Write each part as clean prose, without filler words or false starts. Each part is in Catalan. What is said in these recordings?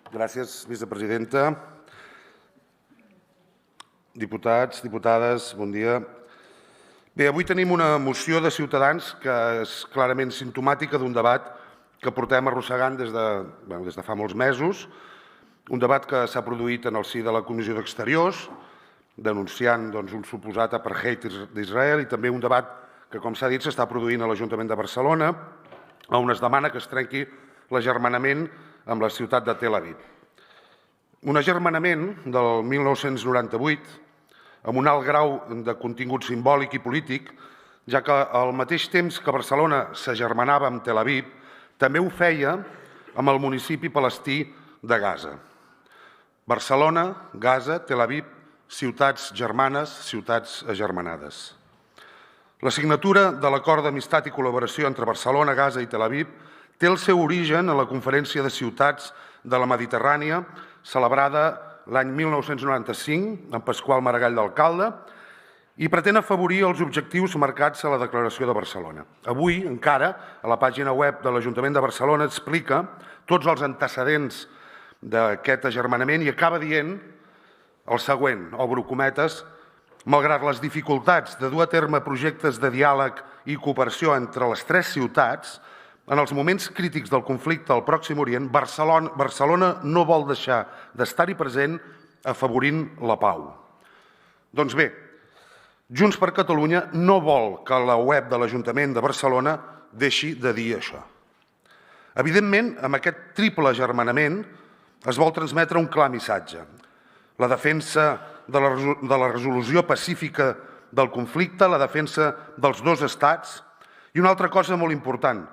Gràcies, vicepresidenta. Diputats, diputades, bon dia. Bé, avui tenim una moció de Ciutadans que és clarament simptomàtica d'un debat que portem arrossegant des de fa molts mesos, un debat que s'ha produït en el si de la Comissió d'Exteriors, denunciant un suposat apartheid d'Israel, i també un debat que, com s'ha dit, s'està produint a l'Ajuntament de Barcelona, on es demana que es trenqui l'agermanament amb la ciutat de Tel Aviv. Un agermanament del 1998, amb un alt grau de contingut simbòlic i polític, ja que al mateix temps que Barcelona s'agermanava amb Tel Aviv, també ho feia amb el municipi palestí de Gaza. Barcelona, Gaza, Tel Aviv, ciutats germanes, ciutats agermanades. La signatura de l'acord d'amistat i col·laboració entre Barcelona, Gaza i Tel Aviv té el seu origen en la Conferència de Ciutats de la Mediterrània, celebrada l'any 1995, amb Pasqual Maragall d'alcalde, i pretén afavorir els objectius marcats a la Declaració de Barcelona. Avui, encara, a la pàgina web de l'Ajuntament de Barcelona explica tots els antecedents d'aquest agermanament i acaba dient el següent, obro cometes: malgrat les dificultats de dur a terme projectes de diàleg i cooperació entre les tres ciutats, en els moments crítics del conflicte al Pròxim Orient, Barcelona no vol deixar d'estar-hi present afavorint la pau. Doncs bé, Junts per Catalunya no vol que la web de l'Ajuntament de Barcelona deixi de dir això. Evidentment, amb aquest triple agermanament es vol transmetre un clar missatge: la defensa de la resolució pacífica del conflicte, la defensa dels dos estats i una altra cosa molt important: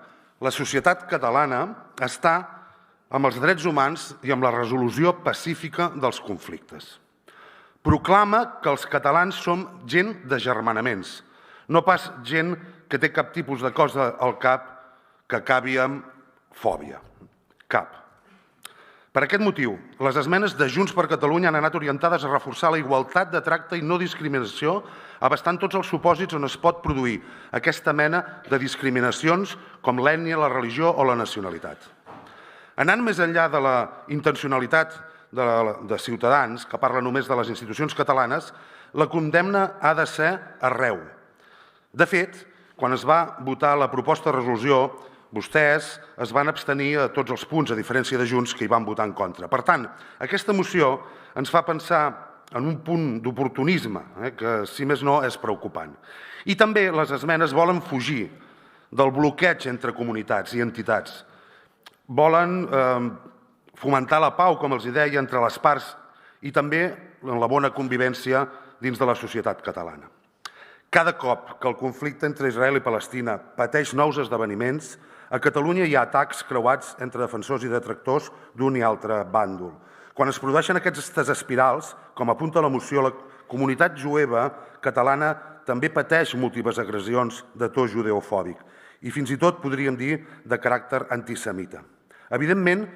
la societat catalana està amb els drets humans i amb la resolució pacífica dels conflictes. Proclama que els catalans som gent d'agermanaments, no pas gent que té cap tipus de cosa al cap que acabi amb fòbia. Cap. Per aquest motiu, les esmenes de Junts per Catalunya han anat orientades a reforçar la igualtat de tracte i no discriminació, abastant tots els supòsits on es pot produir aquesta mena de discriminacions com l'ètnia, la religió o la nacionalitat. Anant més enllà de la intencionalitat de Ciutadans, que parla només de les institucions catalanes, la condemna ha de ser arreu. De fet, quan es va votar la proposta de resolució, vostès es van abstenir a tots els punts, a diferència de Junts, que hi van votar en contra. Per tant, aquesta moció ens fa pensar en un punt d'oportunisme, que, si més no, és preocupant. I també les esmenes volen fugir del bloqueig entre comunitats i entitats. Volen fomentar la pau, com els deia, entre les parts i també la bona convivència dins de la societat catalana. Cada cop que el conflicte entre Israel i Palestina pateix nous esdeveniments, a Catalunya hi ha atacs creuats entre defensors i detractors d'un i altre bàndol. Quan es produeixen aquestes espirals, com apunta la moció, la comunitat jueva catalana també pateix múltiples agressions de to judeofòbic i fins i tot podríem dir de caràcter antisemita. Evidentment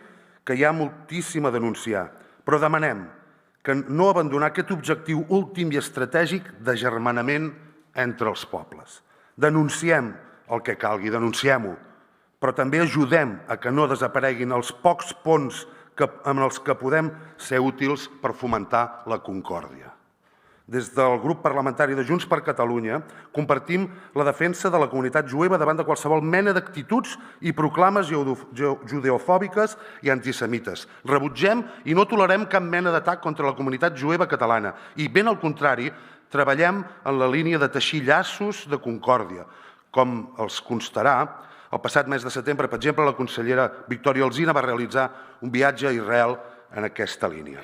que hi ha moltíssim a denunciar, però demanem que no abandonar aquest objectiu últim i estratègic d'agermanament entre els pobles. Denunciem el que calgui, denunciem-ho, però també ajudem a que no desapareguin els pocs ponts amb els que podem ser útils per fomentar la concòrdia. Des del grup parlamentari de Junts per Catalunya compartim la defensa de la comunitat jueva davant de qualsevol mena d'actituds i proclames judeofòbiques i antisemites. Rebutgem i no tolerem cap mena d'atac contra la comunitat jueva catalana i, ben al contrari, treballem en la línia de teixir llaços de concòrdia. Com els constarà, el passat mes de setembre, per exemple, la consellera Victòria Alsina va realitzar un viatge a Israel en aquesta línia.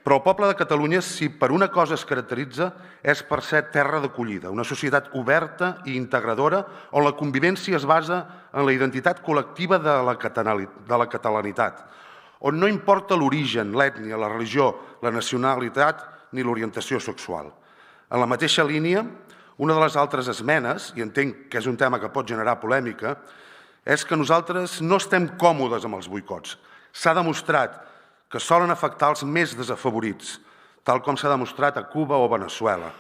Però el poble de Catalunya, si per una cosa es caracteritza, és per ser terra d'acollida, una societat oberta i integradora on la convivència es basa en la identitat col·lectiva de la catalanitat, on no importa l'origen, l'ètnia, la religió, la nacionalitat ni l'orientació sexual. En la mateixa línia, una de les altres esmenes, i entenc que és un tema que pot generar polèmica, és que nosaltres no estem còmodes amb els boicots. S'ha demostrat que solen afectar els més desafavorits, tal com s'ha demostrat a Cuba o Veneçuela,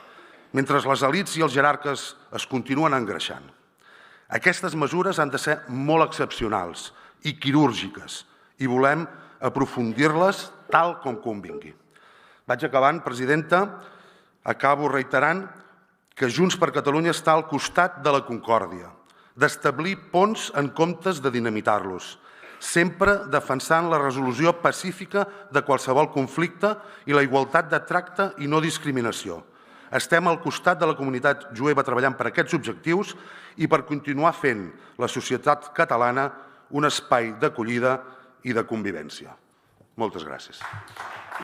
mentre les elits i els jerarques es continuen engreixant. Aquestes mesures han de ser molt excepcionals i quirúrgiques i volem aprofundir-les tal com convingui. Vaig acabant, presidenta. Acabo reiterant que Junts per Catalunya està al costat de la concòrdia, d'establir ponts en comptes de dinamitar-los, sempre defensant la resolució pacífica de qualsevol conflicte i la igualtat de tracte i no discriminació. Estem al costat de la comunitat jueva treballant per aquests objectius i per continuar fent la societat catalana un espai d'acollida i de convivència. Moltes gràcies.